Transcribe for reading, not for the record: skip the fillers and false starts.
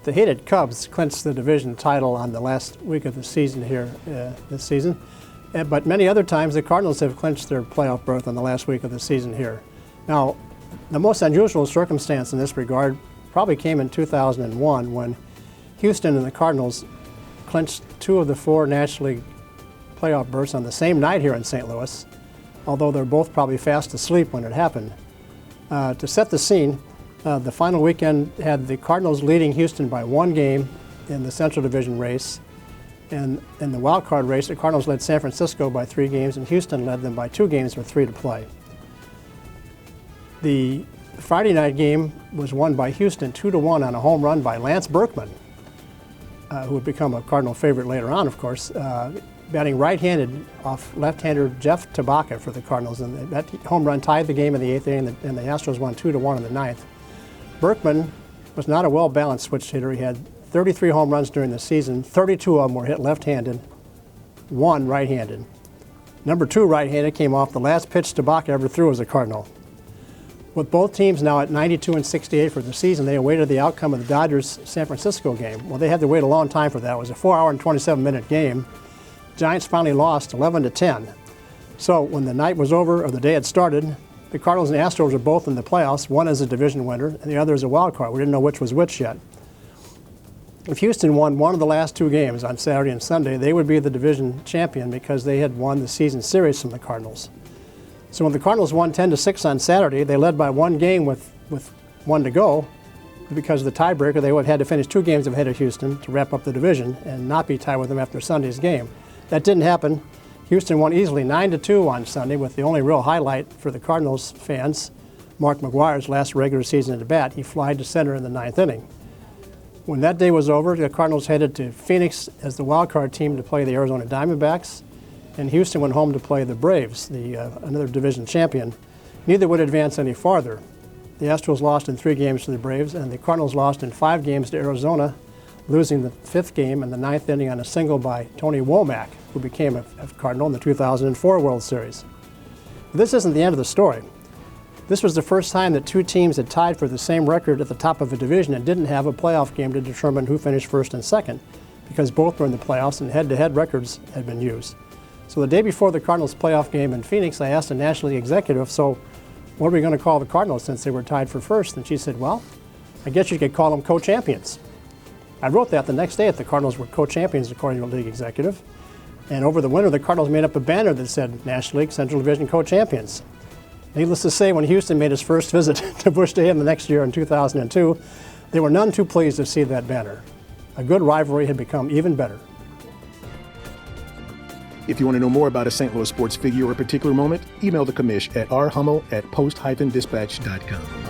the hated Cubs clinched the division title on the last week of the season here this season. But many other times the Cardinals have clinched their playoff berth on the last week of the season here. Now, the most unusual circumstance in this regard probably came in 2001 when Houston and the Cardinals clinched 2 of the 4 National League playoff berths on the same night here in St. Louis, although they're both probably fast asleep when it happened. To set the scene, the final weekend had the Cardinals leading Houston by 1 game in the Central Division race. And in the wild card race, the Cardinals led San Francisco by 3 games, and Houston led them by 2 games with 3 to play. The Friday night game was won by Houston 2-1 on a home run by Lance Berkman, who would become a Cardinal favorite later on, of course, batting right-handed off left-hander Jeff Tabaka for the Cardinals. And that home run tied the game in the 8th inning, and the Astros won 2-1 in the 9th. Berkman was not a well-balanced switch hitter. He had 33 home runs during the season. 32 of them were hit left-handed, 1 right-handed. Number 2 right-handed came off the last pitch Tabaka ever threw as a Cardinal. With both teams now at 92 and 68 for the season, they awaited the outcome of the Dodgers-San Francisco game. Well, they had to wait a long time for that. It was a 4-hour and 27-minute game. Giants finally lost 11-10. So when the night was over, or the day had started, the Cardinals and Astros were both in the playoffs, one as a division winner and the other as a wild card. We didn't know which was which yet. If Houston won one of the last 2 games on Saturday and Sunday, they would be the division champion because they had won the season series from the Cardinals. So when the Cardinals won 10-6 on Saturday, they led by 1 game with 1 to go. Because of the tiebreaker, they would have had to finish 2 games ahead of Houston to wrap up the division and not be tied with them after Sunday's game. That didn't happen. Houston won easily 9-2 on Sunday, with the only real highlight for the Cardinals fans, Mark McGwire's last regular season at bat. He flied to center in the 9th inning. When that day was over, the Cardinals headed to Phoenix as the wild card team to play the Arizona Diamondbacks, and Houston went home to play the Braves, another division champion. Neither would advance any farther. The Astros lost in 3 games to the Braves, and the Cardinals lost in 5 games to Arizona, losing the 5th game in the 9th inning on a single by Tony Womack, who became a Cardinal in the 2004 World Series. But this isn't the end of the story. This was the first time that 2 teams had tied for the same record at the top of a division and didn't have a playoff game to determine who finished first and second, because both were in the playoffs and head-to-head records had been used. So the day before the Cardinals playoff game in Phoenix, I asked a National League executive, so what are we going to call the Cardinals since they were tied for first? And she said, well, I guess you could call them co-champions. I wrote that the next day that the Cardinals were co-champions according to the league executive. And over the winter, the Cardinals made up a banner that said National League Central Division co-champions. Needless to say, when Houston made his first visit to Busch Stadium the next year in 2002, they were none too pleased to see that banner. A good rivalry had become even better. If you want to know more about a St. Louis sports figure or a particular moment, email the Commish at rhummel@post-dispatch.com.